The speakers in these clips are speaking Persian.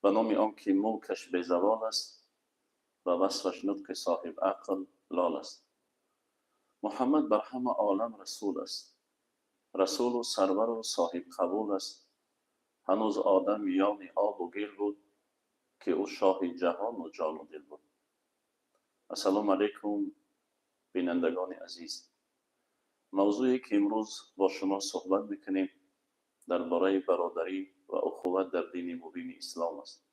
به نام آن که ملکش به زوال است و وصفش نطق صاحب عقل لال است. محمد بر همه عالم رسول است، رسول و سرور و صاحب قبول است. هنوز آدم میان آب و گل بود که او شاه جهان و جان و دل بود. السلام علیکم بینندگان عزیز. موضوعی که امروز با شما صحبت میکنیم درباره برادری و اخوت در دین مبین اسلام است.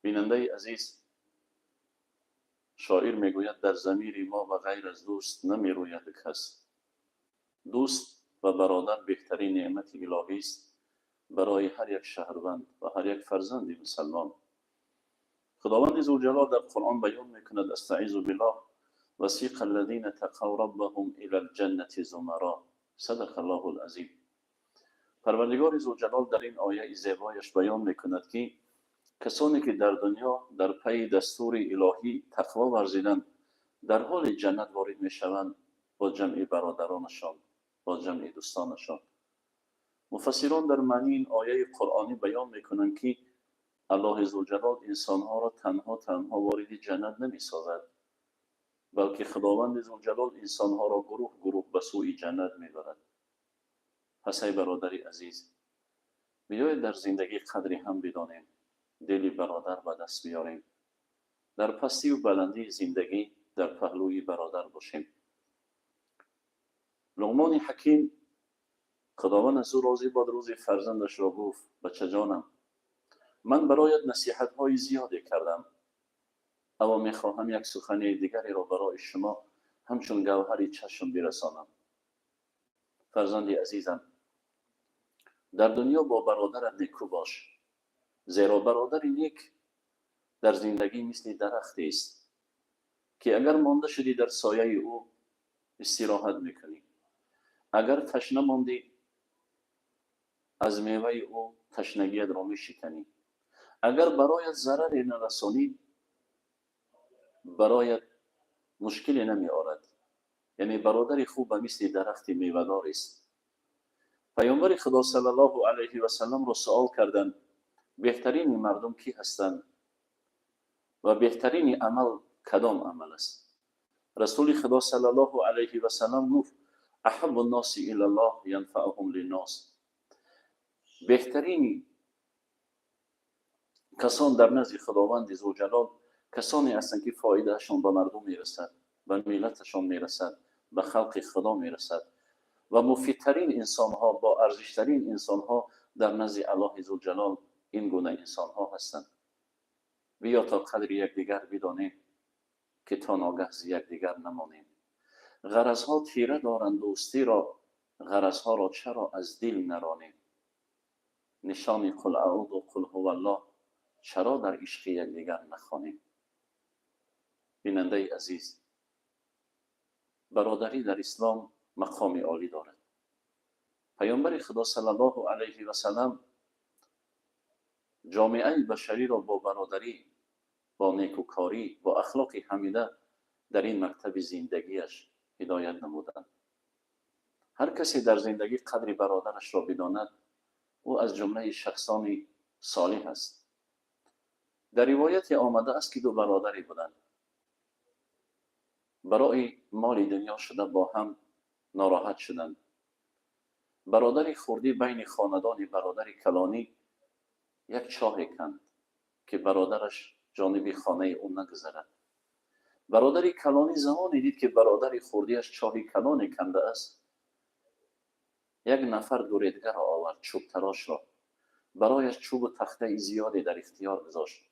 بیننده عزیز، شاعر میگوید در ضمیر ما و غیر از دوست نمیروید کس. دوست و برادر بهترین نعمت الهی است برای هر یک شهروند و هر یک فرزند مسلمان. خداوند ذوالجلال در قرآن بیان میکند استعیذ بالله وسیق الذین تقوا ربهم الی الجنة زمرا. صدق الله العظیم. پروردگار ذوالجلال در این آیه زیبایش بیان میکند که کسانی که در دنیا در پی دستور الهی تقوا ورزیدند در حال جنت وارد میشوند با جمع برادرانشان، با جمع دوستانشان. مفسران در معنی این آیه قرآنی بیان میکنند که الله ذوالجلال انسانها را تنها وارد جنت نمیسازد، بلکه خداوند ذوالجلال انسانها را گروه گروه به سوی جنت میبرد. پس ای برادری عزیز، بیایید در زندگی قدری هم بدانیم، دلی برادر به دست بیاریم، در پستی و بلندی زندگی در پهلوی برادر باشیم. لقمان حکیم خداوند از او راضی باد روز فرزندش را گفت بچه جانم، من برایت نصیحت های زیادی کردم، اما میخواهم یک سخن دیگری را برای شما همچون گوهری چشم برسانم. فرزندی عزیزم، در دنیا با برادرت نیکو باش، زیرا برادر نیک در زندگی مثل درختی است که اگر مانده شدی در سایه او استراحت میکنی، اگر تشنه ماندی از میوه او تشنگیت را میشکنی، اگر برایت ضرری نرسانی برایت مشکلی نمی آورد. یعنی برادر خوب مثل درخت میوه‌دار است. پیامبر خدا صلی الله علیه و سلم را سوال کردند بهترین مردم کی هستند و بهترین عمل کدام عمل است؟ رسول خدا صلی الله علیه و سلم گفت احب الناس الی الله ینفعهم للناس. بهترین کسان در نزد خداوند ذوالجلال کسانی هستند که فایدهشان به مردم میرسد، به ملتشان میرسد، به خلق خدا میرسد و مفیدترین انسان ها، با ارزشترین انسان ها در نزد الله ذوالجلال این گونه انسان ها هستند. بیا تا قدر یکدیگر بدانیم که تا ناگه ز یکدیگر نمانیم. غرض ها تیره دارند دوستی را، غرض ها را چرا از دل نرانیم. نشان قل اعوذ و قل هو الله چرا در عشق یکدیگر نخوانیم. بیننده عزیز، برادری در اسلام مقام عالی دارد. پیامبر خدا صلی الله علیه و سلم جامعه بشری را با برادری، با نیکوکاری، با اخلاق حمیده در این مکتب زندگیش هدایت نمودند. هر کسی در زندگی قدر برادرش را بداند او از جمله شخصان صالح است. در روایت آمده است که دو برادری بودند، برای مال دنیا شده با هم ناراحت شدند. برادر خردی بین خاندان برادر کلانی یک چاه کند که برادرش جانب خانه او نگذرد. برادر کلانی زمانی دید که برادر خردیش چاه کلان کنده است، یک نفر دوریدگر را آورد، چوب تراش را برایش چوب و تخته زیادی در اختیار گذاشت.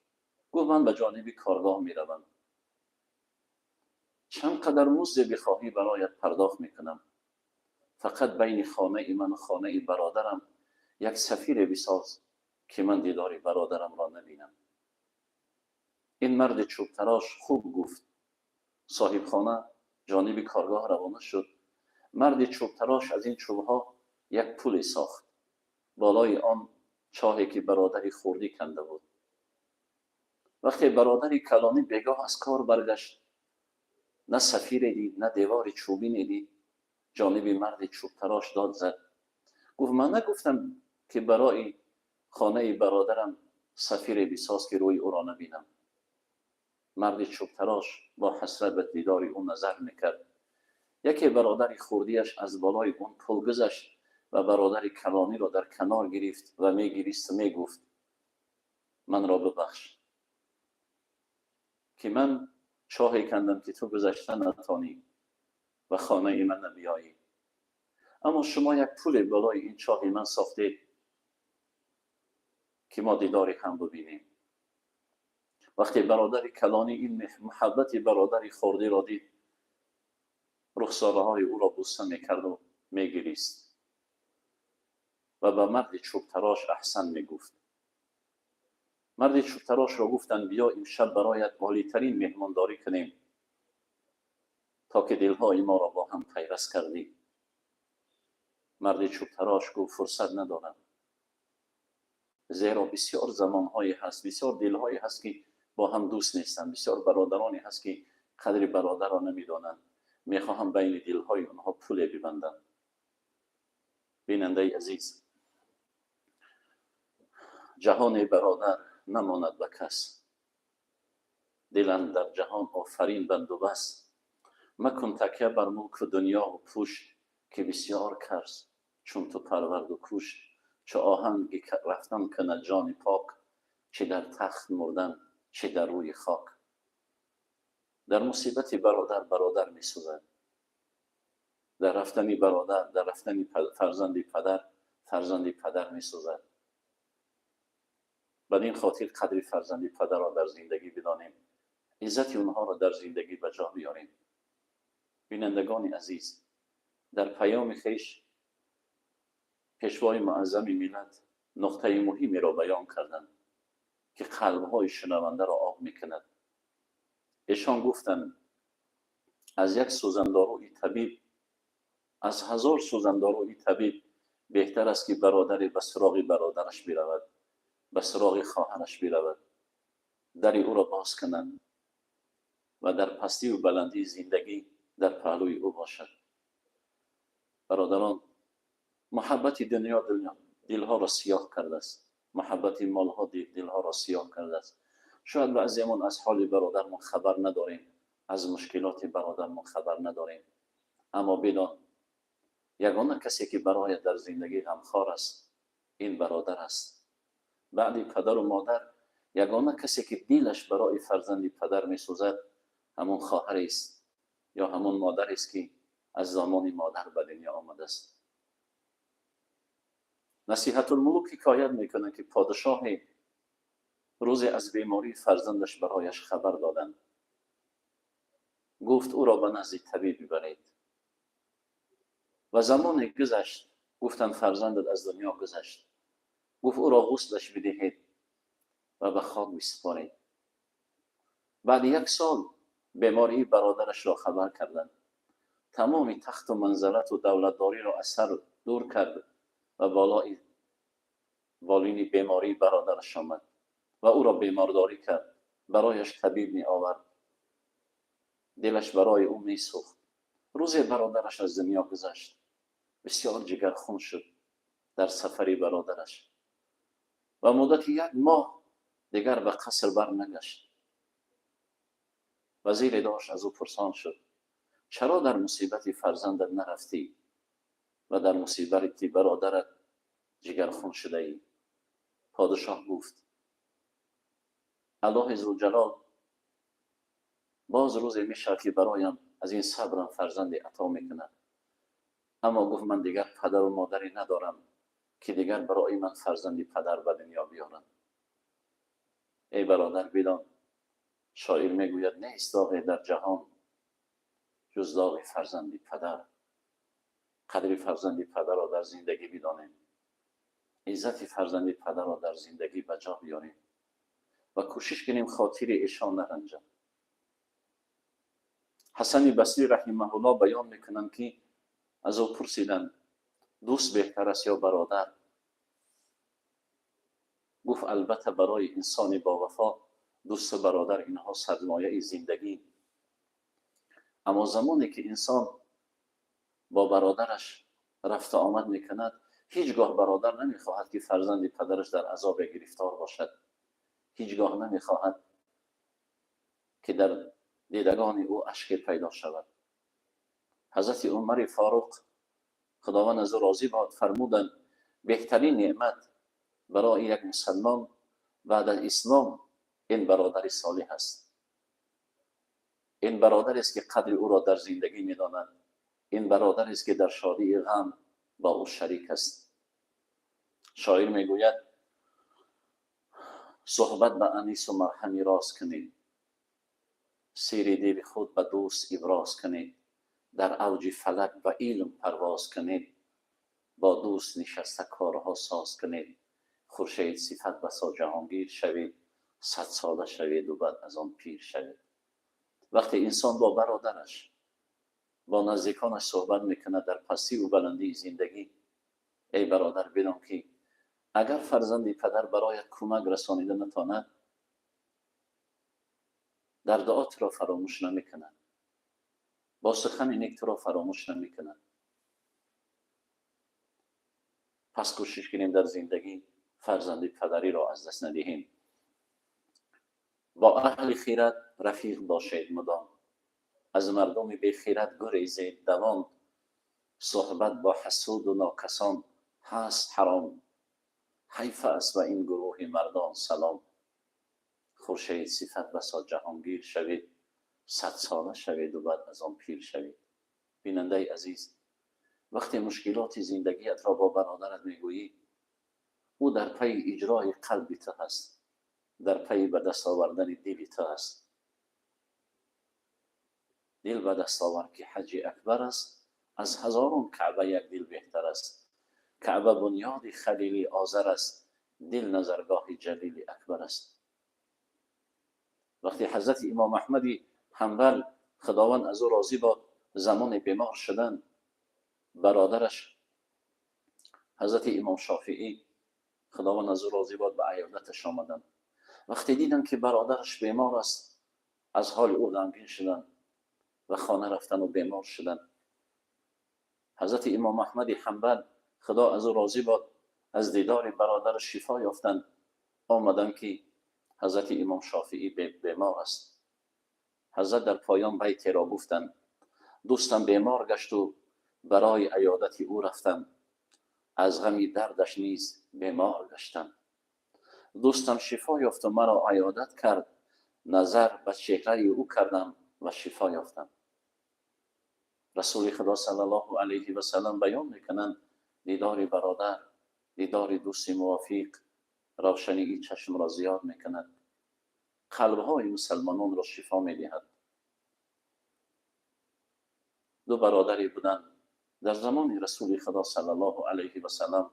گفت من به جانب کارگاه می روم، چند قدر مزد بخواهی برایت پرداخت میکنم، فقط بین خانه من و خانه برادرم یک سفیر بساز که من دیدار برادرم را نبینم. این مرد چوب تراش خوب گفت. صاحب خانه جانب کارگاه روانه شد. مرد چوب تراش از این چوب ها یک پل ساخت، بالای آن چاهی که برادری خردی کنده بود. وقتی برادری کلانی بیگاه از کار برگشت، نه سفیر دید نه دیوار چوبی دید، جانب مرد چوب تراش داد زد. گفت من نگفتم که برای خانه برادرم سفیر بیساز که روی او را نبینم. مردی چوب تراش با حسرت به دیدار او نظر میکرد. یکی برادر خوردیش از بالای اون پل گذشت و برادر کلانی را در کنار گرفت و میگریست و میگفت من را ببخش که من چاهی کندم که تو گذشتن نتانی و خانه من نبیایی، اما شما یک پول بالای این چاه من ساختید که ما دیداری هم ببینیم. وقتی برادر کلانی این محبت برادر خوردی را دید، رخساره های او را بوسه میکرد و میگریست و به مرد چوب تراش احسن میگفت. مرد چوب تراش را گفتن بیا امشب برایت عالی ترین مهمانداری کنیم تا که دلهای ما را با هم پیوست کردی. مرد چوب تراش گفت فرصت ندارم، زیرا بسیار زمانهایی هست، بسیار دلهایی هست که با هم دوست نیستند، بسیار برادرانی هست که قدر برادر را نمیدانند. میخواهم بین دلهای آنها پول ببندم. بیننده عزیز، جهان برادر نماند به کس، دلند در جهان آفرین بند و بس. مکن تکیه بر ملک و دنیا و پوش، که بسیار کس چون تو پرورد و کوش. چه آهنگ رفتن کند جان پاک، چه در تخت مردن چه در روی خاک. در مصیبت برادر برادر می سوزد، در رفتن برادر در رفتن فرزند پدر می سوزد. بدین خاطر قدر فرزند پدر را در زندگی بدانیم، عزت اونها را در زندگی به جا بیاریم. بینندگان عزیز، در پیام خویش پیشوای معظم ملت نقطه مهمی را بیان کردند که قلب‌های شنونده را آب می‌کند. ایشان گفتند از یک سوزنداروی طبیب، از 1000 سوزنداروی طبیب بهتر است که برادری به سراغ برادرش برود، به سراغ خواهرش برود، در او را باز کنند و در پستی و بلندی زندگی در پهلوی او باشد. برادران، محبت دنیا دلها را سیاه کرده است، محبت مالها دلها را سیاه کرده است. شاید بعضیمون از حال برادرمون خبر نداریم، از مشکلات برادرمون خبر نداریم، اما بدان یگانه کسی که برای در زندگی غمخوار است این برادر است. بعد پدر و مادر یگانه کسی که دلش برای فرزند پدر می سوزد همون خواهر است یا همون مادر است که از زمان مادر به دنیا آمده است. نصیحت الملوک حکایت میکنه که پادشاه روز از بیماری فرزندش برایش خبر دادند. گفت او را به نزد طبیب ببرید. و زمان گذشت، گفتند فرزندت از دنیا گذشت. گفت او را غسلش بدهید و به خاک بسپارید. بعد 1 سال بیماری برادرش را خبر کردند. تمام تخت و منزلت و دولتداری را از سر دور کرد و بالین بیماری برادرش آمد و او را بیمارداری کرد. برایش طبیب می آورد، دلش برای او می سوخت. روزی برادرش از دنیا گذشت. بسیار جگرخون شد در سفری برادرش و مدت 1 ماه دیگر به قصر بر نگشت. وزیر داشت از او پرسان شد چرا در مصیبت فرزندت نرفتی و در مصیبت برادرت جگرخون شده ای؟ پادشاه گفت الله عزوجلال باز روزی میشه که برایم از این صبرم فرزند عطا میکند، اما گفت من دیگر پدر و مادری ندارم که دیگر برای من فرزند پدر به دنیا بیارم. ای برادر بدان، شاعر میگوید نیست داغی در جهان جز داغ فرزند پدر. قدر فرزند پدر را در زندگی بدانیم، عزت فرزند پدر را در زندگی به جا بیاریم و کوشش کنیم خاطر ایشان نرنجم. حسن بصری رحمه الله بیان میکنند که از او پرسیدند دوست بهتر است یا برادر؟ گفت البته برای انسان با وفا دوست و برادر اینها سرمایه زندگی، اما زمانی که انسان با برادرش رفت آمد میکند هیچگاه برادر نمیخواهد که فرزند پدرش در عذاب گرفتار باشد. هیچگاه نمیخواهد که در دیدگان او اشک پیدا شود. حضرت عمر فاروق خداوند از او راضی باد فرمودند بهترین نعمت برای یک مسلمان بعد از اسلام این برادر صالح است. این برادر است که قدر او را در زندگی می‌داند. این برادر است که در شادی غم با او شریک است. شاعر میگوید صحبت به انیس و مرهمی راز کنید، سیر دل خود به دوست ابراز کنید، در اوج فلک و علم پرواز کنید، با دوست نشسته کارها ساز کنید، خورشید صفت بسا جهانگیر شوید، 100 ساله شوید و بعد از آن پیر شوید. وقتی انسان با برادرش با نزدیکانش صحبت میکنه در پستی و بلندی زندگی، ای برادر بدان که اگر فرزند پدر برایت کمک رسانیده نتواند، در دعات را فراموش نمیکنه، با سخن نیک تو را فراموش نمیکنه. پس کوشش کنیم در زندگی فرزند پدری را از دست ندهیم. با اهل خیرت رفیق باشید مدام، از مردم بی خیرت گریزید دوام، صحبت با حسود و ناکسان هست حرام، حیف است و این گروه مردان سلام. خورشید صفت بسا جهانگیر شوید، 100 ساله شوید و بعد از آن پیر شوید. بیننده عزیز، وقتی مشکلات زندگیت را با برادرت میگویی، او در پی اجرای قلب تو هست، در پی به دست آوردن دل تو هست. دل به دست آورد که حج اکبر است، از هزاران کعبه یک دل بهتر است. کعبه بنیاد خلیل آذر است، دل نظرگاه جلیل اکبر است. وقتی حضرت امام احمد حنبل خداوند از او راضی باد زمان بیمار شدن، برادرش حضرت امام شافعی خداوند از او راضی باد به عیادتش آمدند. وقتی دیدن که برادرش بیمار است، از حال او غمگین شدند و خانه رفتن و بیمار شدن. حضرت امام احمد حنبل خدا از او راضی باد از دیدار برادرش شفا یافتند. آمدن که حضرت امام شافعی بیمار است. حضرت در پایان بیتی را گفتند دوستم بیمار گشت و برای عیادت او رفتم، از غمی دردش نیز بیمار گشتم. دوستم شفا یافت و مرا عیادت کرد، نظر به چهره او کردم و شفا یافتم. رسول خدا صلی الله علیه و سلم بیان میکنند دیدار برادر، دیدار دوست موافق روشنی چشم را زیاد میکند، قلبهای مسلمانان را شفا میدهد. دو برادری بودند در زمان رسول خدا صلی الله علیه و سلم.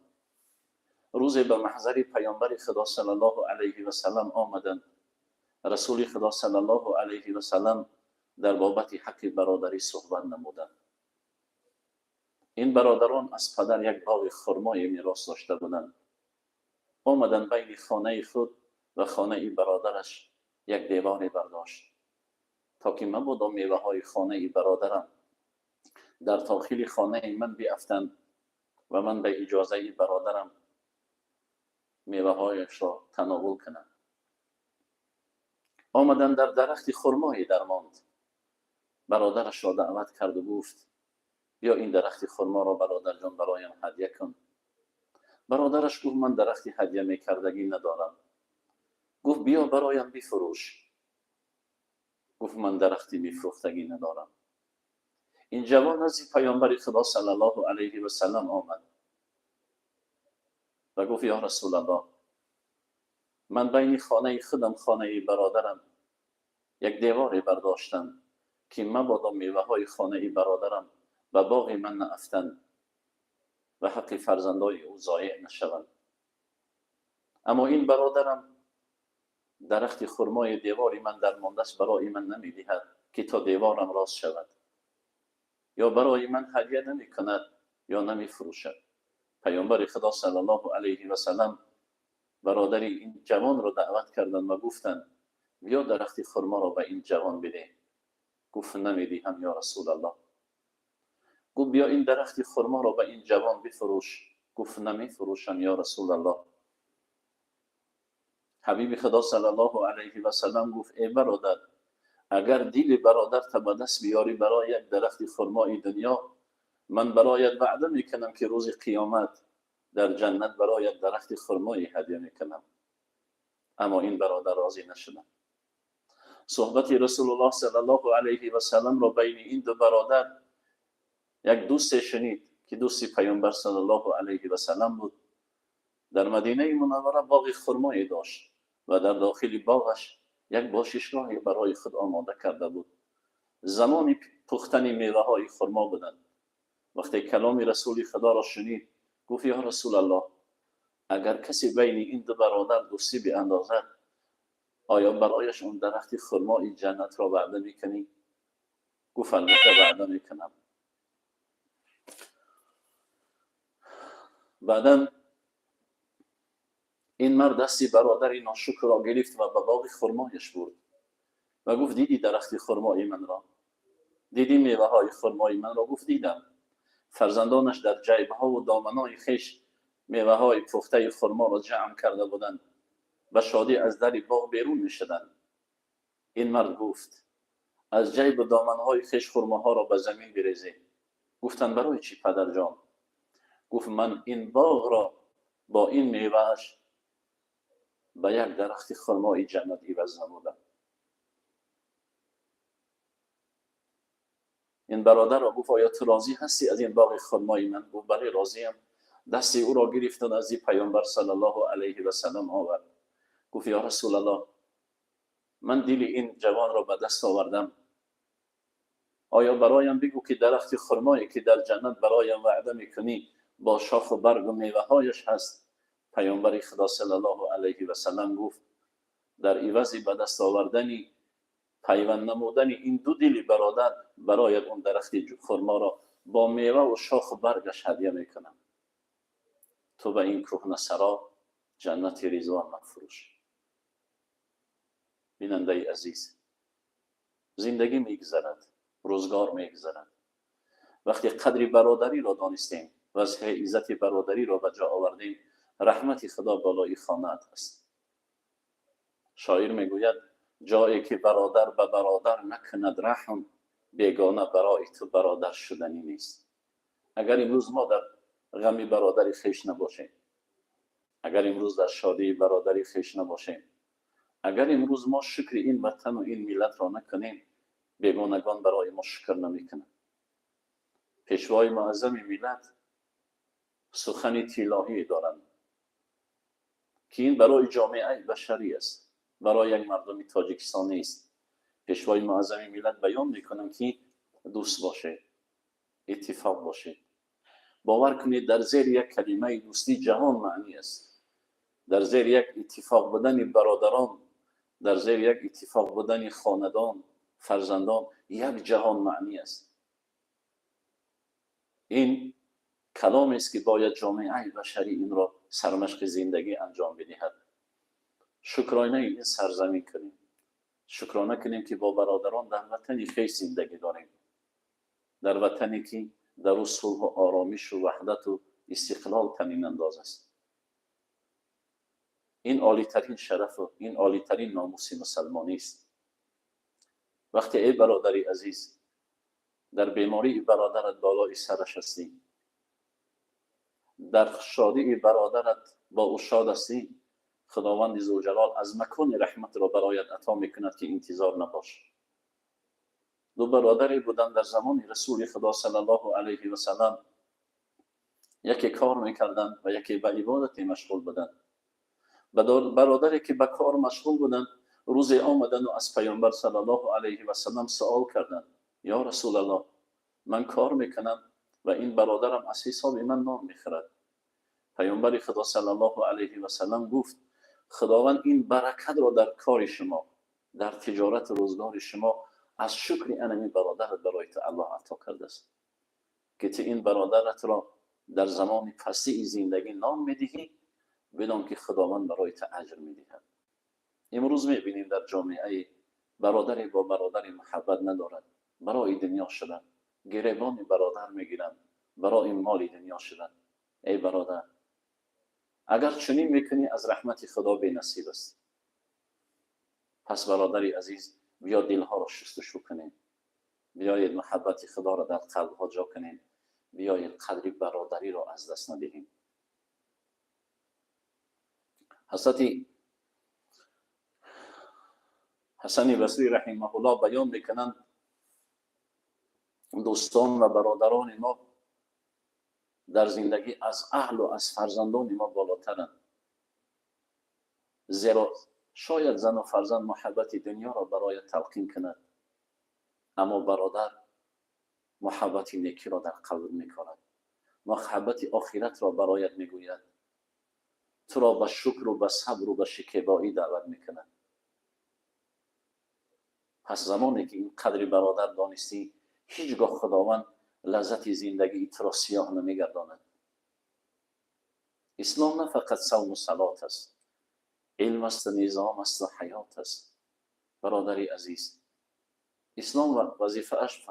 روزی به محضر پیامبر خدا صلی الله علیه و سلم آمدند. رسول خدا صلی الله علیه و سلم در بابت حق برادری صحبت نمودند. این برادران از پدر یک باغ خرمای میراث داشته بودند. آمدند بین خانه خود و خانه برادرش یک دیواری برداشت تا که مبادا میوه های خانه برادرم در داخل خانه من بیفتند و من به اجازه برادرم میوه هایش را تناول کنم. آمدن در درخت خرمای درماند. برادرش را دعوت کرد و گفت بیا این درخت خرما را برادر جان برایم هدیه کن. برادرش گفت من درخت هدیه میکردگی ندارم. گفت بیا برایم بفروش. گفت من درختی میفروختگی ندارم. این جوان از پیامبر خدا صلی الله علیه و سلم آمد و گفت یا رسول الله، من بین خانه خودم خانه برادرم یک دیواری برداشتم که مبادا میوه های خانه برادرم و باغ من نافتند و حق فرزندای او ضایع نشوند. اما این برادرم درخت خرمای دیواری من در ماندست برای من نمیدهد که تا دیوارم راست شود، یا برای من هدیه نمی کند یا نمی فروشد. پیامبر خدا صلی الله علیه و سلم برادری این جوان را دعوت کردند و گفتند بیا درخت خرما را به این جوان بده. گفت نمیدهم یا رسول الله. گفت بیا این درخت خرما را به این جوان بفروش. گفت نمی فروشم یا رسول الله. حبیب خدا صلی الله علیه و سلم گفت ای برادر، اگر دیل برادرت به دست بیاری برای یک درخت خرمای دنیا، من برایت وعده میکنم که روز قیامت در جنت برایت درخت خرمای هدیه میکنم. اما این برادر راضی نشدن. صحبت رسول الله صلی الله علیه و سلم را بین این دو برادر یک دوست شنید که دوستی پیامبر صلی الله علیه و سلم بود. در مدینه منوره باغ خرمایی داشت و در داخل باغش یک باششگاهی برای خود آماده کرده بود. زمان پختن میوه های خرما بودند. وقتی کلام رسول خدا را شنید گفت یا رسول الله، اگر کسی بین این دو برادر دوستی بیاندازد، آیا برایش اون درخت خرمای جنت را وعده میکنی؟ گفت البته وعده میکنم. بعدا این مرد دستی برادر ناشکر را گرفت و به باغ خرمایش برد و گفت دیدی درخت خرمای من را؟ دیدی میوه های خرمای من را؟ گفت دیدم. فرزندانش در جیب ها و دامنای خیش میوه های پخته خرما را جمع کرده بودند و شادی از در باغ بیرون می شدند. این مرد گفت از جیب و دامن های خیش خرماها را به زمین بریزی. گفتند برای چی پدر جان؟ گفت من این باغ را با این میوهش به یک درخت خرمای جنت عوض نمودم. این برادر را گفت آیا تو راضی هستی از این باغ خرمای من؟ گفت بله راضیم. دستی او را گرفت و نزد پیامبر صلی الله علیه و سلم آورد. گفت یا رسول الله، من دل این جوان را به دست آوردم. آیا برایم بگو که درخت خرمایی که در جنت برایم وعده میکنی با شاخ و برگ و میوه هایش هست؟ پیامبر خدا صلی الله علیه و سلم گفت در عوض به دست آوردنی پیوند نمودن این دو دل برادر برایت اون درخت خرما را با میوه و شاخ و برگش هدیه میکنم. تو به این کهنه سرا جنت رضوان مفروش. بیننده عزیز، زندگی میگذرد، روزگار میگذرد. وقتی قدر برادری را دانستیم و از عزت برادری را به جا آوردیم، رحمت خدا بالای خانه‌ات است. شاعر میگوید جایی که برادر به برادر نکند رحم، بیگانه برای تو برادر شدنی نیست. اگر امروز ما در غم برادری خویش نباشیم، اگر امروز در شادی برادری خویش نباشیم، اگر امروز ما شکر این وطن و این ملت را نکنیم، بیگانگان برای ما شکر نمیکنند. پیشوای معظم ملت سخن طلایی دارند که این برای جامعه بشری است، برای یک مردم تاجیکستانی است. پیشوای معظم ملت بیان میکنند که دوست باشه، اتفاق باشه. باور کنید در زیر یک کلمه دوستی جهان معنی است. در زیر یک اتفاق بودن برادران، در زیر یک اتفاق بودن خاندان، فرزندان، یک جهان معنی است. این کلام است که باید جامعه بشری این را سرمشق زندگی انجام بدهد. شکرانه این سرزمین کنیم. شکرانه کنیم که با برادران در وطنی خویش زندگی داریم. در وطنی که در او صلح و آرامش و وحدت و استقلال طمین انداز است. این عالی ترین شرف و این عالی ترین ناموس مسلمانی است. وقتی ای برادری عزیز در بیماری برادرت بالای سرش هستی، در شادی برادرت با او شاد هستی، خداوند ذوالجلال از مکان رحمت را برایت عطا میکند که انتظار نباش. دو برادری بودند در زمان رسول خدا صلی الله علیه و سلم، یکی کار میکردند و یکی به عبادت مشغول بودند. برادری که به کار مشغول بودند روز آمدن و از پیامبر صلی الله علیه و سلم سوال کردند یا رسول الله، من کار میکنم و این برادرم از حساب من نان میخورد. پیامبر خدا صلی الله علیه و سلم گفت خداوند این برکت را در کار شما، در تجارت روزگار شما از شکر انمی برادرت برای تو الله عطا کرده است که تو این برادرت را در زمان پستی زندگی نام میدهی، بدان که خداوند برای تو اجر میدهد. امروز میبینیم در جامعه برادری با برادری محبت ندارد، برای دنیا شدن، گریبان برادر میگیرند، برای مال دنیا شدن. ای برادر، اگر چنین میکنی از رحمت خدا بی نصیب است. پس برادری عزیز، بیا دلها را شستشو کنیم، بیایید محبت خدا را در قلبها جا کنیم، بیایید قدر برادری را از دست ندهیم. حضرت حسن بصری رحمه الله بیان میکنند دوستان و برادران ما در زندگی از اهل و از فرزندان ما بالاترند، زیرا شاید زن و فرزند محبت دنیا را برای تلقین کند، اما برادر محبت نیکی را در قلب میکند، محبت آخرت را برایت میگوید، تو را به شکر و به صبر و به شکیبایی دعوت میکند. پس زمانی که این قدر برادر دانستی، هیچگاه خداوند لذت زندگی تو را سیاه نمیگرداند. اسلام نه فقط صوم و صلات است، علم است، نظام است و حیات است. برادری عزیز، اسلام وظیفه اش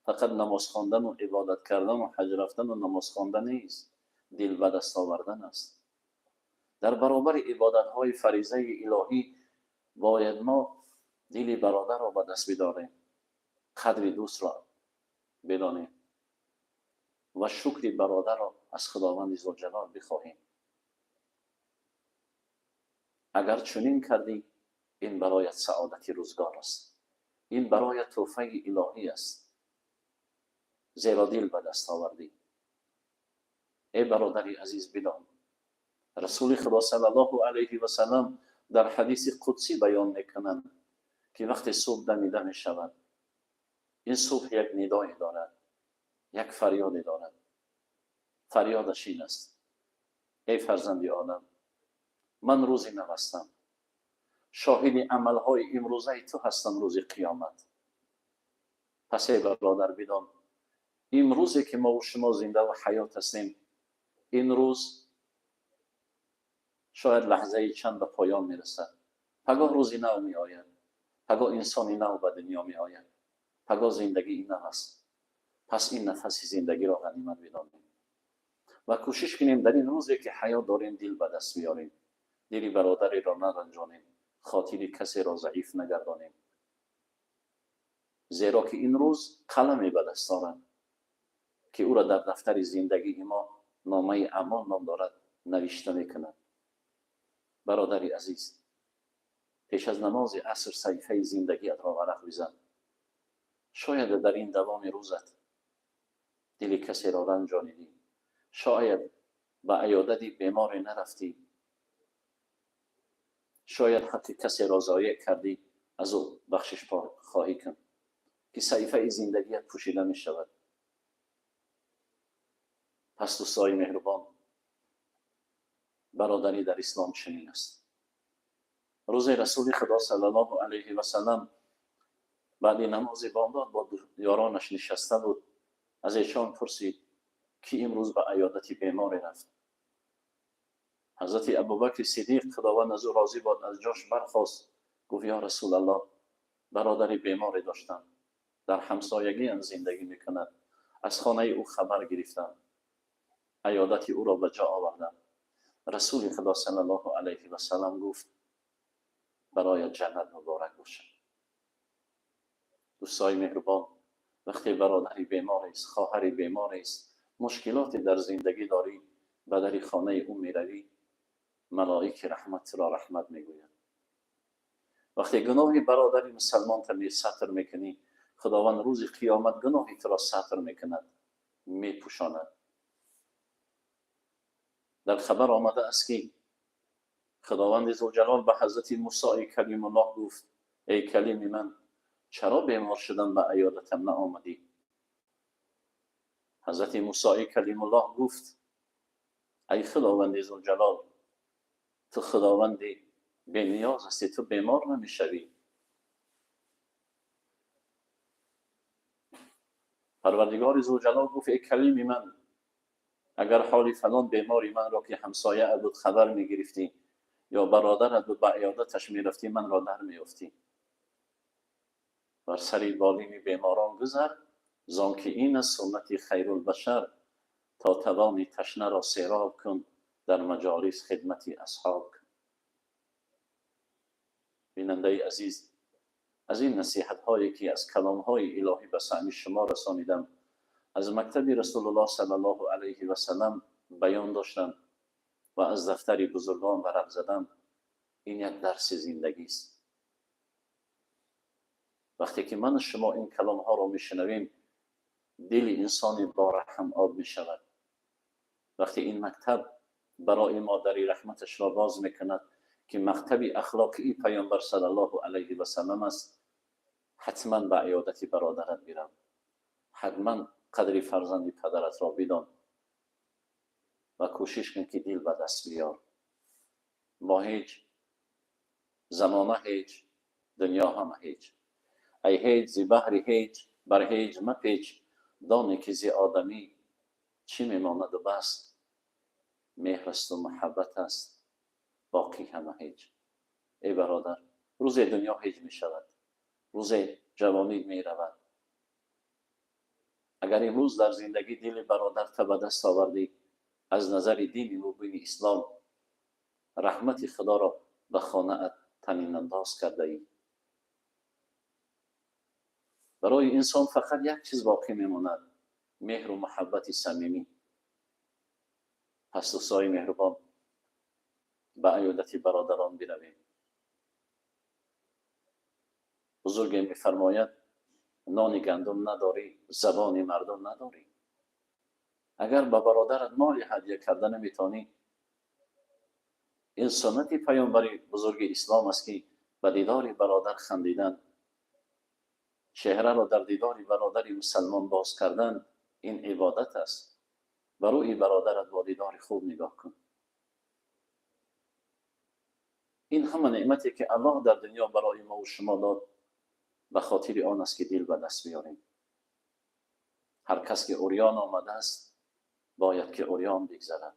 فقط نماز خواندن و عبادت کردن و حج رفتن و نماز خواندن نیست، دل به دست آوردن است. در برابر عبادت های فریضه الهی باید ما دل برادر را به دست بداریم، قدر دوست را بدانیم و شکر برادر را از خداوند ذوالجلال بخواهیم. اگر چنین کردی، این برایت سعادت روزگار است، این برایت تحفه الهی است، زیرا دل به دست آوردی. ای برادری عزیز، بدان رسول خدا صلی الله علیه و سلم در حدیث قدسی بیان میکنند که وقتی صبح دمیده می شود، این صبح یک ندای دارد، یک فریاد دارد. فریادش این است: ای فرزند آدم، من روزی نوستم، شاهد عملهای امروزه تو هستم روز قیامت. پس ای برادر بدان، امروزی که ما و شما زنده و حیات هستیم، این روز شاید لحظه چند به پایان میرسد. پگاه روزی نو می آید، پگاه انسانی نو به دنیا می آید، پگاه زندگی نو است. پس این نفس زندگی را غنیمت بدانیم و کوشش کنیم در این روزی که حیات داریم دل به دست بیاریم، دل برادری را نرنجانیم، خاطر کسی را ضعیف نگردانیم، زیرا که این روز قلمی به دست دارد که او را در دفتر زندگی ما نامه اعمال نام دارد نوشته میکند. برادری عزیز، پیش از نماز عصر صحیفه زندگیت را ورق بزن. شاید در این دوام روزت دل کسی را رنجانیدی، شاید به عیادت بیماری نرفتی، شاید حتی کسی را ضایع کردی، از او بخشش خواهی کن که صحیفه زندگیت پوشیده می شود. پس دوستای مهربان، برادری در اسلام چنین است. روز رسول خدا صلی الله علیه و سلم بعد نماز بامداد با یارانش نشسته بود. از ایشان پرسید که امروز به عیادت بیماری رفت. حضرت ابوبکر صدیق خداوند از او راضی باد از جاش برخاست، گفت یا رسول الله، برادری بیماری داشتم، در همسایگی هم زندگی میکند، از خانه او خبر گرفتم، عیادت او را به جا آوردم. رسول خدا صلی الله علیه و سلم گفت برای جنت مبارک باشد. دوستای مهربان، وقتی برادری بیمار است، خواهری بیمار است، مشکلاتی در زندگی داری، به در خانه او میروی، ملائکه رحمت را رحمت میگوید. وقتی گناه برادری مسلمان تا ستر میکنی، خداوند روز قیامت گناهی تو را ستر میکند، میپوشاند. در خبر آمده است که خداوند ذوالجلال به حضرت موسی کلیم الله گفت ای کلیم من، چرا بیمار شدن به عیادتم نآمدی؟ حضرت موسی کلیم الله گفت ای خداوند ذوالجلال، تو خداوند بی نیاز هستی، تو بیمار نمیشوی. پروردگار ذوالجلال گفت ای کلیم من، اگر حالی فلان بیماری من را که همسایه بود خبر میگرفتی یا برادرت بود به عیادتش میرفتی، من را در میافتی. بر سری بالین بیماران گذر، زانکه این است سنت خیر البشر، تا توانی تشنه را سیراب کن، در مجالس خدمت اصحاب کن. بیننده عزیز، از این نصیحت هایی که از کلام های الهی به سمع شما رسانیدم از مکتب رسول الله صلی الله علیه و سلم بیان داشتم و از دفتر بزرگان ورق زدم، این یک درس زندگی است. وقتی که من شما این کلام ها رو میشنویم، دل انسان با رحم آب می شود. وقتی این مکتب برای ما دری رحمتش را باز میکند که مکتب اخلاقی پیامبر صلی الله علیه و سلم است، حتما به عیادت برادرت میرم، حتما قدر فرزند پدرت را بدان و کوشش کن که دل به دست بیار. با هیچ زمانه هیچ، دنیا هم هیچ. ای هیچ زی بحر هیچ، بر هیچ مپیچ، دانی که زی آدمی چی میماند و بس، مهر است و محبت است، باقی همه هیچ. ای برادر، روز دنیا هیچ می شود، روز جوانی می رود. اگر امروز در زندگی دل برادر تا به دست آوردی، از نظر دین مبین اسلام رحمت خدا را به خانه تنین انداز کرده ای. برای انسان فقط یک چیز باقی میماند، مهر و محبت صمیمی. پس دوستای مهربان، به عیادت برادران برویم. بزرگ میفرماید نان گندم نداری، زبان مردم نداری. اگر به برادرت مال هدیه کرده نمیتانی، این سنت پیامبر بزرگ اسلام است که به دیدار برادر خندیدن، چهره را در دیدار برادر مسلمان باز کردن، این عبادت است. برای برادرت با دیدار خوب نگاه کن. این همه نعمتی که الله در دنیا برای ما و شما داد، به خاطر آن است که دل به دست بیاریم. هر کس که عریان آمده است باید که عریان بگذرد.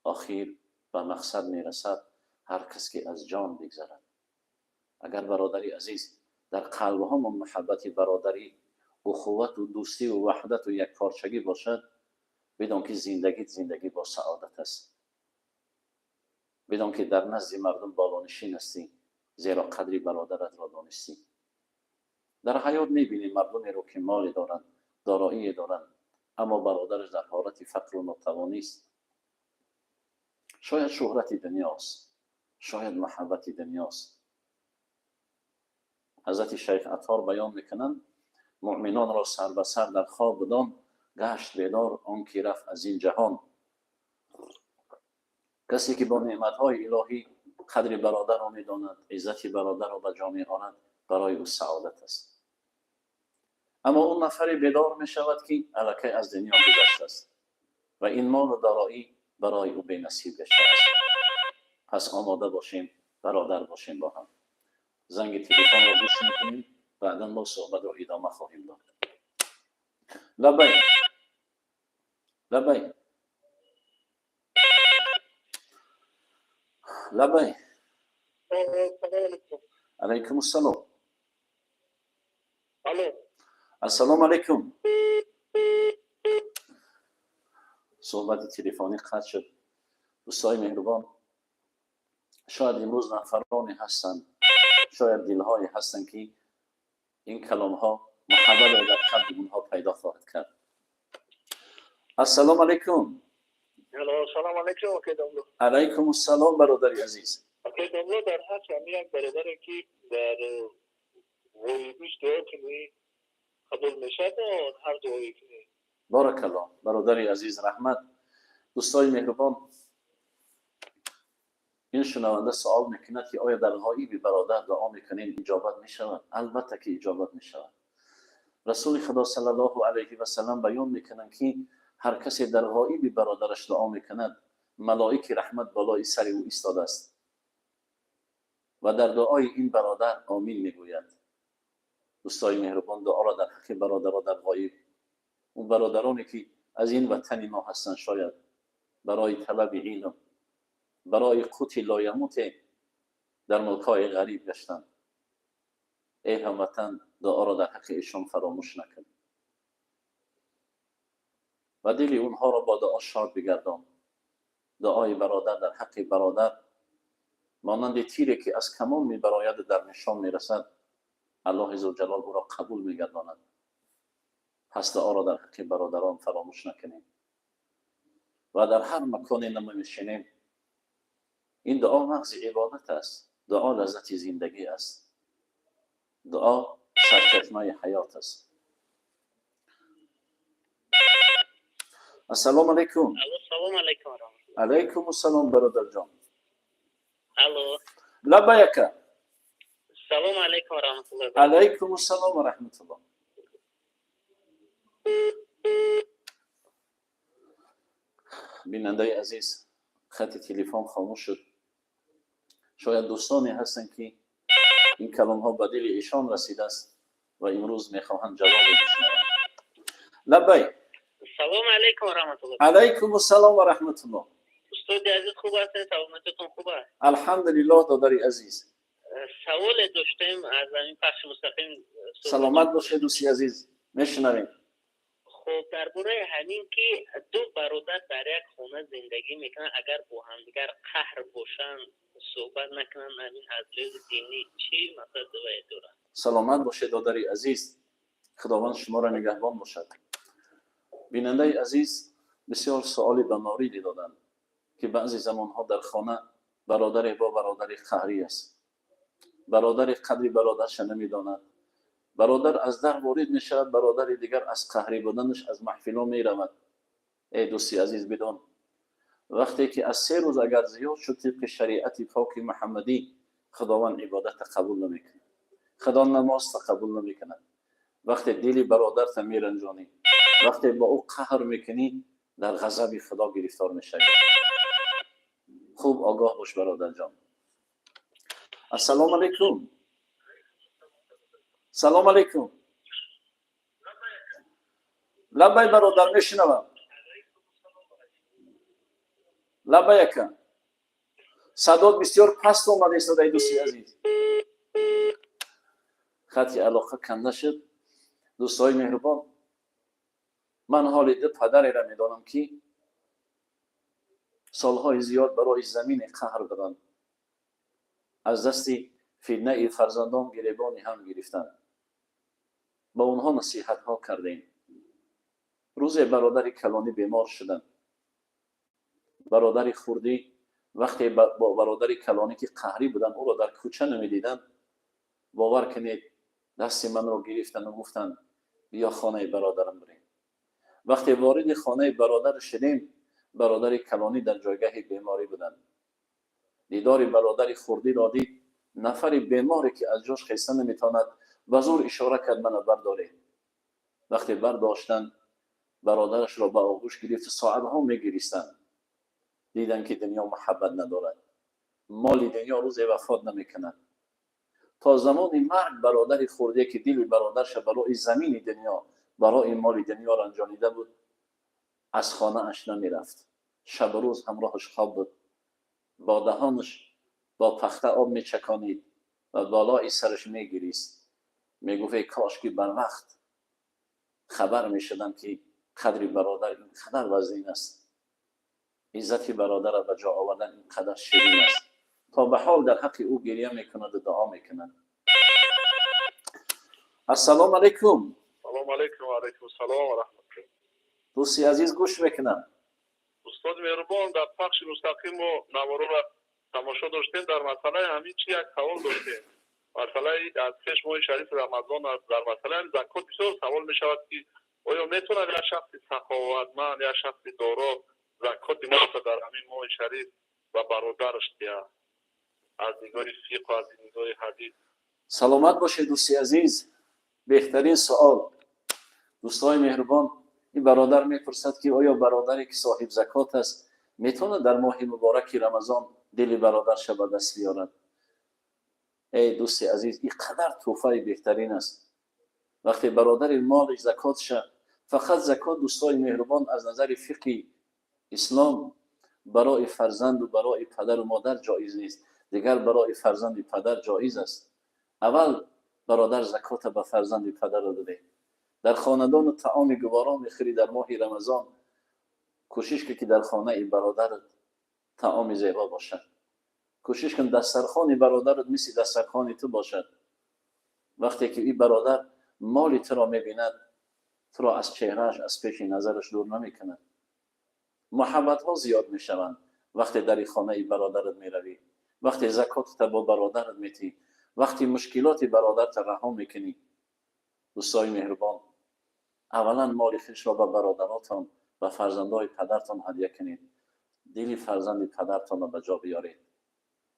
آخر به مقصد میرسد هر کس که از جان بگذرد. اگر برادری عزیز در قلب ها محبت برادری، اخوت و دوستی و وحدت و یک پارچگی باشد، بدون که زندگی با سعادت است. بدون که در نزد مردم بالانشین هستی، زیرا قدری برادرت را دانستی. در حیات میبینی مردمی رو که مال دارند، دارایی دارند، اما برادرش در حالت فقر و ناتوانی است. شاید شهرت دنیاست، شاید محبت دنیاست. حضرت شیخ عطار بیان میکنند مؤمنان را سر به سر در خواب بدان، گشت بیدار آن که رفت از این جهان. کسی که با نعمتهای الهی قدر برادر را میداند، عزت برادر را به جا میآورد، برای او سعادت است. اما اون نفر بیدار می شود که الکی از دنیا گذشته است و این مال و دارایی برای او بی نصیب گشته است. پس آماده باشیم، برادر باشیم با هم. زنگ تلفن را گوش میکنیم، بعدا ما صحبت را ادامه خواهیم داد. لبی لبی لبی. علیکم السلام. السلام علیکم. صحبت تلفنی قطع شد. دوستای مهربان، شاید امروز نفرانی هستند، شاید دلهایی هستند که این کلام ها محبت را در قلب اونها پیدا خواهد کرد. السلام علیکم. سلام علیکم. علیکم السلام برادری عزیز. در حق یک برادر که در ویدوش دعا کنی قبول میشد و هر دعایی کنی. بارک الله برادری عزیز، رحمت. دوستای مهربان، این شنونده سوال میکند که آیا در غایب برادر دعا میکنیم اجابت میشود؟ البته که اجابت میشود. رسول خدا صلی الله علیه و سلم بیان میکنند که هر کسی در غایب برادرش دعا میکند، ملائکه رحمت بالای سر او ایستاده است و در دعای این برادر آمین میگوید. دوستای مهربان، دعا را در حق برادر در غایب، اون برادرانی که از این وطن ما هستند، شاید برای طلب علم، برای قوت لایموت در ملک‌های غریب گشتند، ای هموطن دعا را در حق ایشان فراموش نکن و دل اونها را با دعا شاد بگردان. دعای برادر در حق برادر مانند تیری که از کمان میبراید در نشان میرسد، الله عزوجل او را قبول میگرداند. پس دعا را در حق برادران فراموش نکنیم و در هر مکانی نمیشینیم. این دعا مغز عبادت است. دعا لذت زندگی است. دعا سرچشمه حیات است. السلام علیکم. السلام علیکم و رحمت الله. علیکم السلام برادر جان. الو. لبیک. سلام علیکم و رحمت الله. علیکم السلام و رحمت الله. بیننده عزیز، خط تلفن خاموش شد. شاید دوستانی هستند که این کلام ها به دل ایشان رسیده است و امروز میخواهند جواب بشنوند. لبیک. سلام علیکم و رحمت الله. علیکم السلام و رحمت الله. استاد عزیز خوب هستین؟ سلامتتون خوب است؟ الحمدلله دادری عزیز. سوال داشتیم از این پخش مستقیم. سلامت باشه دوستی عزیز. میشنویم. خب درباره همین که دو برادر در یک خانه زندگی میکنن، اگر با همدیگر قهر باشن صحبت نکنن، همین از لحاظ دینی چی مطلب داره؟ سلامت باشه دادری عزیز. خداوند شما را نگهبان باشد. بیننده عزیز بسیار سوالی به موردی دادند که بعضی زمانها در خانه برادر با برادر قهری است. برادر قدری برادرش نمیداند. برادر از در وارد می شود، برادر دیگر از قهری بودنش از محفلان می رود. ای دوستی عزیز بدان، وقتی که از 3 روز اگر زیاد شد طبق شریعت پاک محمدی، خداوند عبادت قبول نمیکنه، خدا نماز قبول نمیکنه. وقتی دلی برادر تا میرنجانی، وقتی با او قهر میکنی، در غضب خدا گرفتار میشی. خوب آگاه باش برادر جان. السلام علیکم. سلام علیکم. لبای برادر میشنوم. لبایک. صدات بسیار پست اومده است ای دوستی عزیز. خطی علاقه کنده شد. دوستای مهربان، من حال پدری را میدانم که سالهای زیاد برای زمین قهر دادند. از دستی فتنه فرزندان گریبانی هم گرفتند. با اونها نصیحت ها کردیم. روز برادر کلانی بیمار شدند. برادر خوردی وقتی با برادر کلانی که قهری بودند او را در کوچه نمیدیدند، باور کنید دست من را گرفتند و گفتند بیا خانه برادرم بریم. وقتی وارد خانه برادر شدیم، برادر کلانی در جایگاه بیماری بودند. دیدار برادر خوردی را دید. نفر بیماری که از جاش خیسته نمیتواند به زور اشاره کرد منو برداره. وقتی برداشتند برادرش را به آغوش گرفت، ساعت ها میگریستند. دیدن که دنیا محبت ندارد، مال دنیا روز وفات نمیکند. تا زمان مرگ برادر خورده که دل برادرش برای زمین دنیا، برای مال دنیا رنجانیده بود، از خانه اش نمیرفت. شب و روز همراهش خواب بود. با دهانش با پخته آب میچکانید و بالای سرش میگریست. میگفت ای کاش که بر وقت خبر میشدم که قدر برادر این قدر وزین است، عزت برادر را به جا آوردن این قدر شیرین است. تا به حال در حق او گریه میکند و دعا میکند. السلام علیکم. سلام علیکم و علیکم السلام و رحمت الله. دوستی عزیز گوش میکنم. استاد مهربان، در پخش مستقیم و نوارو را تماشا داشتیم. در مسئله همین چی یک سوال داشتیم. مسئله از 6 ماه شریف رمضان در مسئله زکات بسیار سوال می شود که آیا میتونه یک شخص سخاوتمند یا شخص دارا زکات ما در همین ماه شریف و برادرش دهد؟ از نگاه فقه و از نگاه حدیث. سلامت باشه دوستی عزیز. بهترین سوال. دوستای مهربان، این برادر میپرسد که آیا برادری که صاحب زکات است میتونه در ماه مبارک رمضان دل برادرش به دست بیارد؟ ای دوستی عزیز، این قدر تحفه بهترین است. وقتی برادر مالش زکات شه، فقط زکات دوستای مهربان از نظر فقه اسلام برای فرزند و برای پدر و مادر جایز نیست، دیگر برای فرزند و پدر جایز است. اول برادر زکات به فرزند و پدر داده. در خاندان طعام گوارا میخری در ماه رمضان، کوشش که در خانه برادر طعام زیبا باشد. کوشش کن دسترخوان برادرت مثل دسترخوان تو باشد. وقتی که این برادر مال تو را میبیند، تو را از چهرهش، از پیش نظرش دور نمیکند. محبت ها زیاد میشوند وقتی در خانه ای برادرت میروی، وقتی زکات با برادرت میتی، وقتی مشکلات برادرت رها میکنی. دوستای مهربان، اولا مال خویش را به برادراتان و فرزندای پدرتان هدیه کنید. دل فرزند پدرتان را به جا بیارید.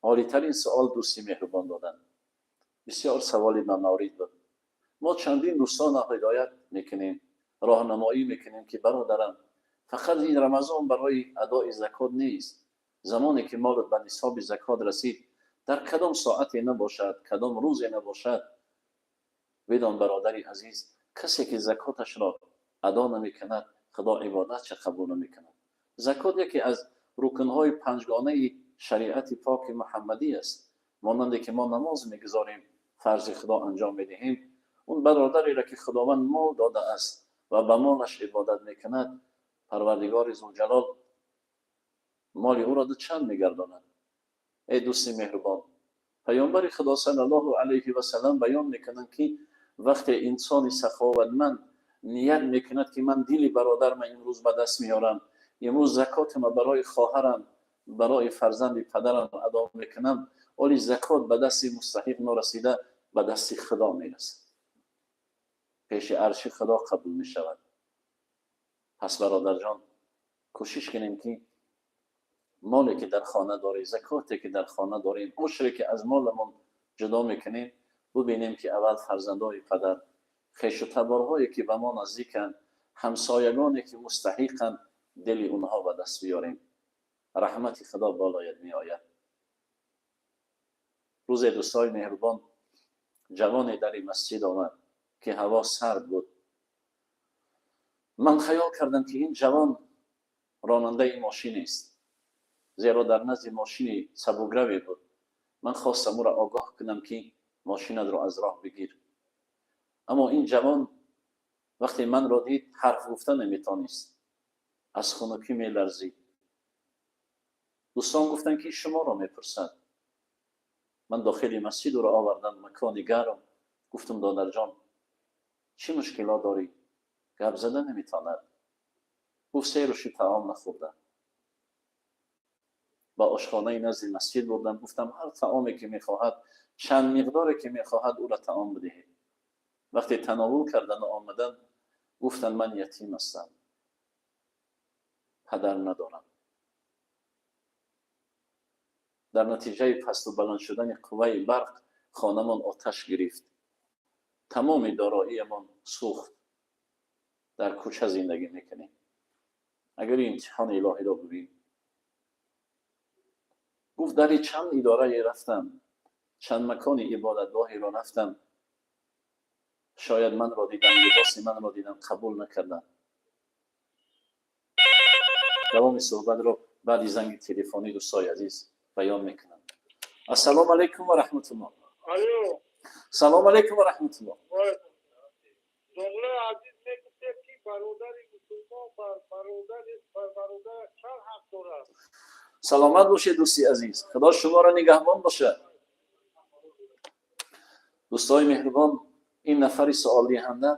عالی ترین سوال دوستی مهربان دادن. بسیار سوالی به مورد بود. ما چندین دوستان را هدایت میکنیم، راهنمایی میکنیم که برادران، فقط این رمضان برای ادای زکات نیست. زمانی که مالت به نصاب زکات رسید، در کدام ساعتی نباشد، کدام روزی نباشد، بدان برادری عزیز، کسی که زکاتش را ادا نمیکند، خدا عبادتش قبول نمیکند. زکات یکی از رکنهای پنجگانه شریعت پاک محمدی است. مانند که ما نماز میگذاریم، فرض خدا انجام میدهیم، اون برادری را که خداوند مال داده است و به مالش عبادت میکند، پروردگار ذوالجلال مال او را دو چند میگرداند. ای دوستی مهربان، پیامبر خدا صلی الله علیه و سلم بیان میکنند که وقتی انسان سخاوتمند نیت میکند که من دل برادرم امروز به دست میارم، امروز زکاتم برای خواهرم، برای فرزند پدرم ادا میکنم، ولی زکات به دست مستحق نرسیده، به دست خدا میرسد، پیش عرش خدا قبول میشود. پس برادر جان، کوشش کنیم که مالی که در خانه داریم، زکاتی که در خانه داریم، عشری که از مالمون جدا میکنیم، ببینیم که اول فرزندای پدر، خویش و تبارهایی که به ما نزدیکند، همسایگانی که مستحقند، دل اونها به دست بیاریم. رحمت خدا بالایت می آید. روز دوستای مهربان، جوانی در این مسجد آمد که هوا سرد بود. من خیال کردم که این جوان راننده ماشین است، زیرا در نزد ماشین سبکروی بود. من خواستم او را آگاه کنم که ماشینت را از راه بگیر. اما این جوان وقتی من را دید، حرف گفتن نمیتونست، از خنکی میلرزید. دوستان گفتن که شما را میپرسد. من داخل مسجد را آوردم، مکان گرم. گفتم دادر جان، چی مشکلات داری؟ گپ زدن نمیتواند. گفت 3 روز طعام نخورده. با آشخانه نزد مسجد بردم، گفتم هر طعامی که میخواهد، چند مقداری که میخواهد او را طعام بدهید. وقتی تناول کردن و آمدن، گفتن من یتیم هستم، پدر ندارم. در نتیجه پست و بلند شدن قوه برق خانمان آتش گرفت. تمام داراییمان سوخت. در کوچه زندگی میکنیم. اگر این امتحان الهی را ببین. گفت در چند اداره رفتم، چند مکان عبادتگاهی را رفتم، شاید من را دیدم، لباس من را دیدم، قبول نکردم. دوام صحبت را بعد زنگ تلفنی دوستای عزیز بیان میکنم. السلام علیکم و رحمت الله. الو. سلام علیکم و رحمت الله. جمله عزیز میگه که برادر مسلمان برادر چند حق دارد. سلامت باشه دوستی عزیز. خدا شما را نگهبان باشه. دوستای مهربان، این نفر سوال دهنده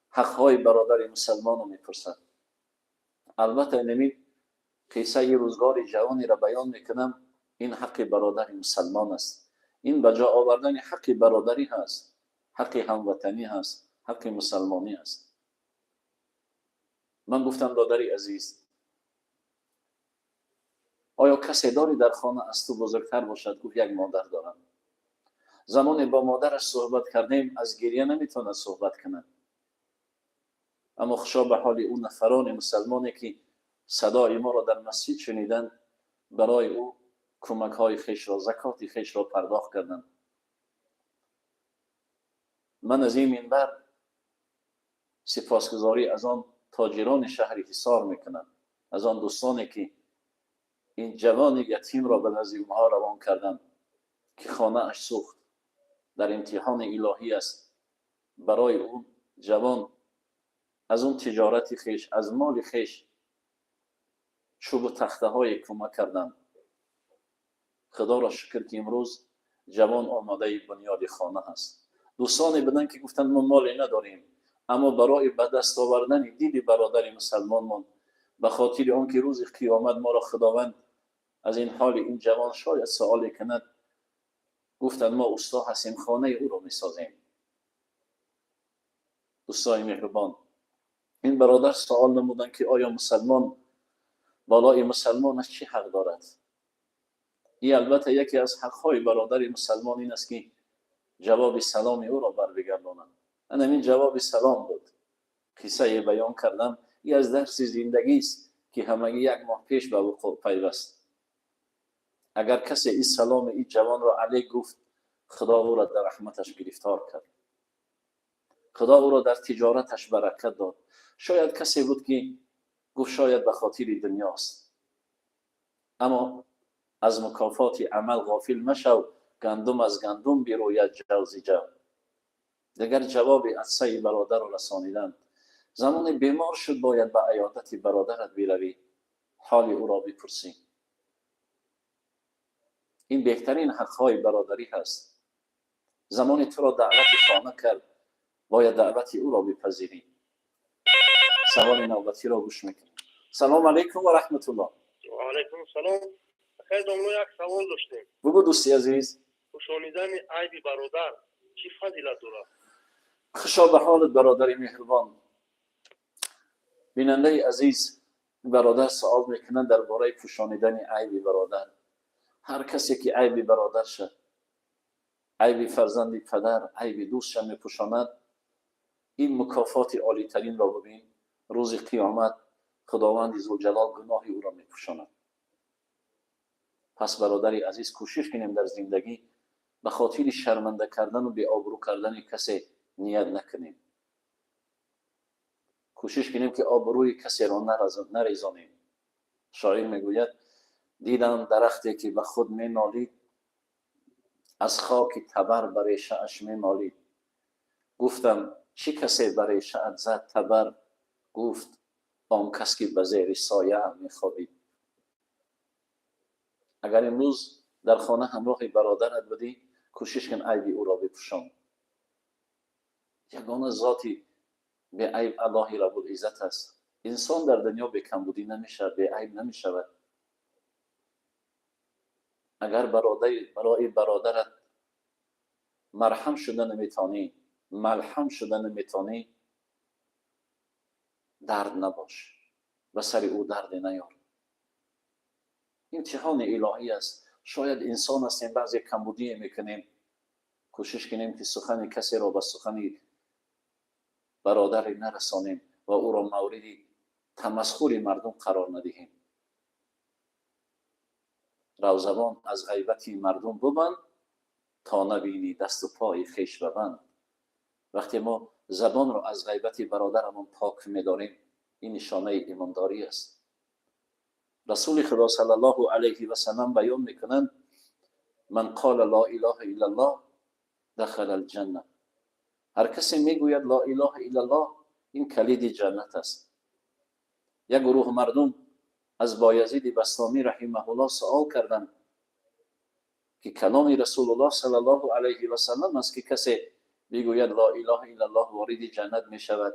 حقهای برادر مسلمان رو میپرسد. البته نمی قصه ی روزگار جوانی را بیان میکنم. این حق برادر مسلمان است. این به جا آوردن حق برادری هست، حق هموطنی هست، حق مسلمانی است. من گفتم دادری عزیز، آیا کسی داری در خانه از تو بزرگتر باشد؟ گفت یک مادر دارم. زمانی با مادرش صحبت کردیم، از گریه نمیتونه صحبت کنه. اما خوشا به حال اون نفران مسلمانی که صدای ما را در مسجد شنیدن، برای او کمک های خیش را، زکات خیش را پرداخت کردند. من از این منبر سپاسگزاری از آن تاجران شهر حصار میکنم، از آن دوستانی که این جوان یتیم را به نزد اونها روان کردند که خانه اش سوخت. در امتحان الهی است. برای اون جوان از اون تجارت خیش، از مال خیش چوب و تخته های کمک کردند. خدا را شکر که امروز جوان آماده بنیاد خانه هست. دوستانی بدن که گفتن ما مالی نداریم، اما برای به دست آوردن دید برادر مسلمانمان، به خاطر آن که روز قیامت ما را خداوند از این حال این جوان شاید سوالی کند، گفتن ما استا هستیم، خانه او را میسازیم. دوستان مهربان، این برادر سوال نمودن که آیا مسلمان بالای مسلمانش چی حق دارد؟ این البته یکی از حقهای برادر مسلمان این است که جواب سلام او را بربگردانند. این جواب سلام بود. قصه بیان کردم، این از درس زندگی است که همگی یک ماه پیش به وقوع پیوست. اگر کسی این سلام این جوان را علیک گفت، خدا او را در رحمتش گرفتار کرد، خدا او را در تجارتش برکت داد. شاید کسی بود که گفت شاید به خاطر دنیاست، اما از مکافات عمل غافل مشو، گندم از گندم بیروید جو ز جو. دیگر جواب عطسه برادر را رسانیدند. زمان بیمار شد باید به عیادت برادرت بروی، حال او را بپرسی. این بهترین حقهای برادری هست. زمان تو را دعوت خانه کرد، باید دعوت او را بپذیری. سوال نوبتی را گوش میکنیم. سلام علیکم و رحمت الله. و علیکم السلام. خیر دامنو یک سوال داشتیم. بگو دوستی عزیز. پوشانیدن عیب برادر چی فضیلت دارد؟ خوشا به حالت برادر مهربان. بیننده عزیز، برادر سوال میکنن درباره پوشانیدن عیب برادر. هر کسی که عیب برادرش، عیب فرزند پدر، عیب دوستش میپوشاند، این مکافات عالی ترین را ببین. روز قیامت خداوند ذوالجلال گناه او را میپوشاند. پس برادر عزیز کوشش کنیم در زندگی به خاطر شرمنده کردن و بی آبرو کردن کسی نیت نکنیم. کوشش کنیم که آبروی کسی را نریزانیم. شاعر میگوید دیدم درختی که به خود می نالید، از خاک تبر برای شعش می مالید. گفتم چه کسی برای شعت زد تبر؟ گفت آن کس که به زیر سایه هم می خوابید. اگر امروز در خانه همراه برادرت بودی، کوشش کن عیب او را بپوشان. یگانه ذاتی به عیب الله رب العزت است. انسان در دنیا به کمبودی نمیشه، به عیب نمیشود. اگر برای برادرت مرهم شدن نمیتونی، ملهم شدن نمیتونی، درد نباش، و سر او درد نیار. امتحان الهی است. شاید انسان هستیم، بعضی کمبودی میکنیم. کوشش کنیم که سخن کسی را به سخن برادر نرسانیم و او را مورد تمسخر مردم قرار ندهیم. رو زبان از غیبت مردم ببند، تا نبینی دست و پای خویش ببند. وقتی ما زبان را از غیبت برادرمون پاک می‌داریم، این نشانه ایمانداری است. رسول خدا صلی الله علیه و سلم بیان میکنند من قال لا اله الا الله دخل الجنه. هر کسی میگوید لا اله الا الله، این کلید جنت است. یک گروه مردم از بایزید بسطامی رحمه الله سوال کردند که کلام رسول الله صلی الله علیه و سلم است که کسی میگوید لا اله الا الله وارد جنت می شود،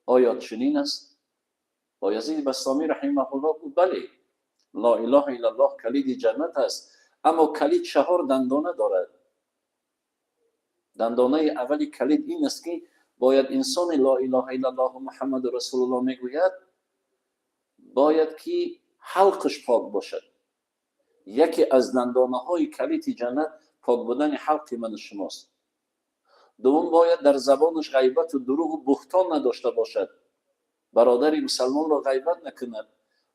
آیا چنین است؟ بایزید بسطامی رحمه الله گفت بله، لا اله الا الله کلید جنت است، اما کلید 4 دندانه دارد. دندانه اولی کلید این است که باید انسان لا اله الا الله محمد رسول الله میگوید، باید که حلقش پاک باشد. یکی از دندانه های کلید جنت پاک بودن حلق من شماست. دوم باید در زبانش غیبت و دروغ و بهتان نداشته باشد. برادر مسلمان را غیبت نکند،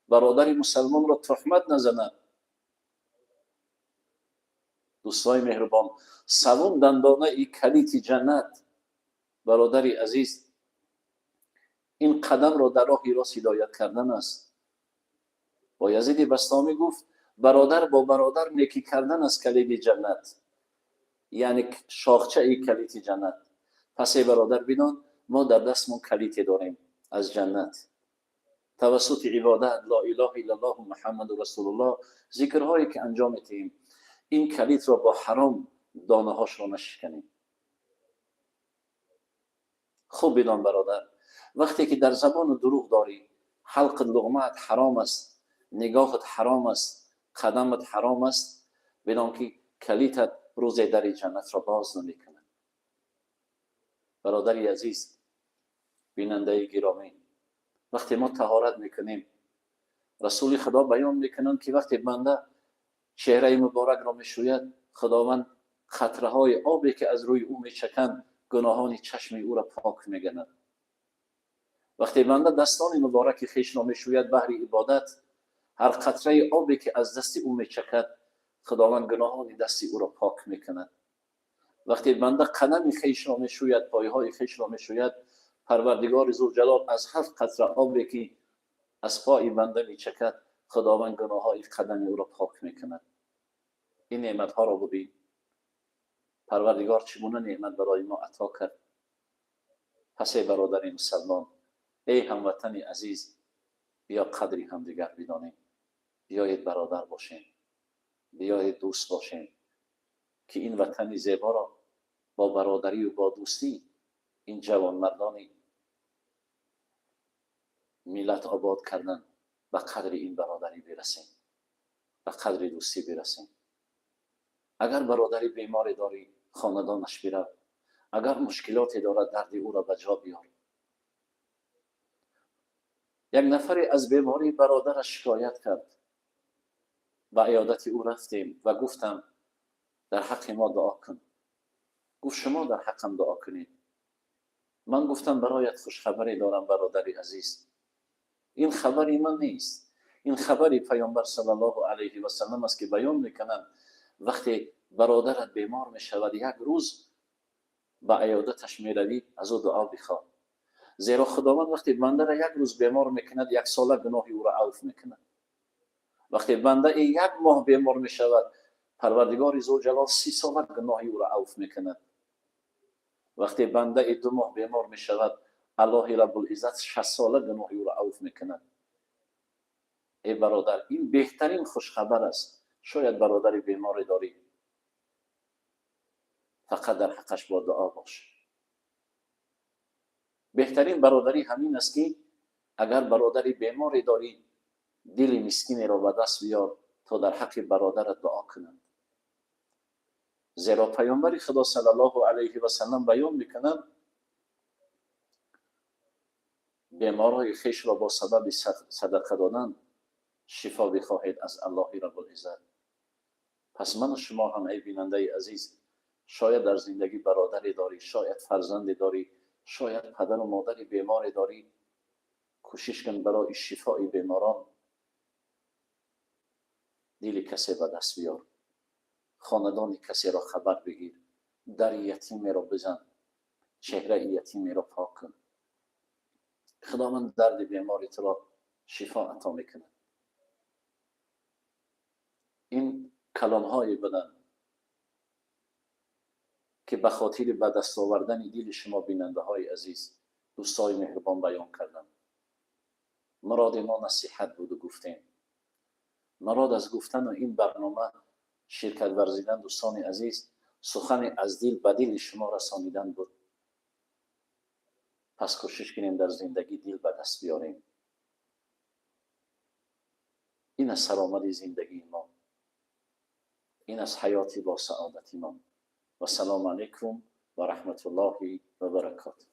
برادر مسلمان را تهمت نزند. دوستای مهربان، سوم دندانه ای کلید جنت، برادر عزیز، این قدم را در راه راست هدایت کردن است. بایزید بسطامی گفت برادر با برادر نیکی کردن است کلید جنت، یعنی شاخچه ای کلید جنت. پس ای برادر بدان ما در دستمون کلید داریم از جنت. توسط عبادت لا اله الا الله محمد رسول الله، ذکرهایی که انجام میدیم، این کلیت را با حرام دانه هاش را نشکنیم. خوب بدان برادر، وقتی که در زبان دروغ داری، حلق لقمت حرام است، نگاهت حرام است، قدمت حرام است، بدان که کلیتت روز در جنت را باز نمیکنه. برادری عزیز، بیننده گرامی، وقتی ما طهارت میکنیم، رسول خدا بیان میکنند که وقتی بنده چهره مبارک را میشوید، خداوند قطره های آبی که از روی او میچکند گناهان چشم او را پاک میگند. وقتی بنده دستان مبارک خویش را میشوید بهر عبادت، هر قطره آبی که از دست او میچکد خداوند گناهان دست او را پاک میکند. وقتی بنده قدم خویش را میشوید، پایهای خویش را میشوید، پروردگار ذوالجلال از هر قطره آبی که از پای بنده میچکد خداوند گناههای قدم او را پاک میکند. این نعمت ها را ببین، پروردگار چگونه نعمت برای ما عطا کرد. پس ای برادر مسلمان، ای هموطن عزیز، بیا قدری همدیگر بدانیم، بیایید برادر باشیم، بیایید دوست باشیم که این وطن زیبا را با برادری و با دوستی این جوان مردانی ملت آباد کردن و قدر این برادری برسیم و قدر دوستی برسیم. اگر برادری بیماری داری خاندانش بیرو، اگر مشکلاتی دارد درد او را به جا بیار. یک نفری از بیماری برادرش شکایت کرد، به عیادت او رفتیم و گفتم در حق ما دعا کن. گفت شما در حقم دعا کنید. من گفتم برایت خوشخبری دارم برادری عزیز. این خبری من نیست، این خبری پیامبر صلی الله علیه و سلم است که بیان میکنند وقتی برادرت بیمار میشود یک روز به عیادتش میروی از او دعا بخواه، زیرا خداوند وقتی بنده را یک روز بیمار میکند یک ساله گناه او را عفو میکند. وقتی بنده یک ماه بیمار میشود پروردگار ذوالجلال 30 ساله گناه او را عفو میکند. وقتی بنده 2 ماه بیمار میشود الله رب العزت 60 ساله گناه او را عفو میکند. ای برادر، این بهترین خوشخبر است. شاید برادری بیماری داری، فقط در حقش با دعا باش. بهترین برادری همین است که اگر برادری بیماری داری دل مسکینی را به دست بیار تا در حق برادرت دعا کنند. زیرا پیامبر خدا صلی الله علیه و سلم بیان میکنند بیمارای خویش را با سبب صدقه دادن شفا بخواهید از الله رب العزت. پس من و شما هم ای بیننده عزیز، شاید در زندگی برادری داری، شاید فرزندی داری، شاید پدر و مادر بیماری داری، کوشش کن برای شفای بیماران دل کسی به دست بیار، خاندان کسی را خبر بگیر، در یتیمی را بزن، چهره یتیمی را پاک کن. خداوند درد بیماری تو را شفا عطا میکنه. این کلام های بدن که به خاطر به دست آوردن دل شما بیننده های عزیز، دوستای مهربان بیان کردم. مراد ما نصیحت بود و گفتیم. مراد از گفتن این برنامه شرکت ورزیدن دوستان عزیز سخن از دل به دل شما رسانیدن بود. پس کوشش کنیم در زندگی دل به دست بیاریم. این از سلامت زندگی ما، این از حیاتی با سعادتی ما. و سلام علیکم و رحمت الله و برکاته.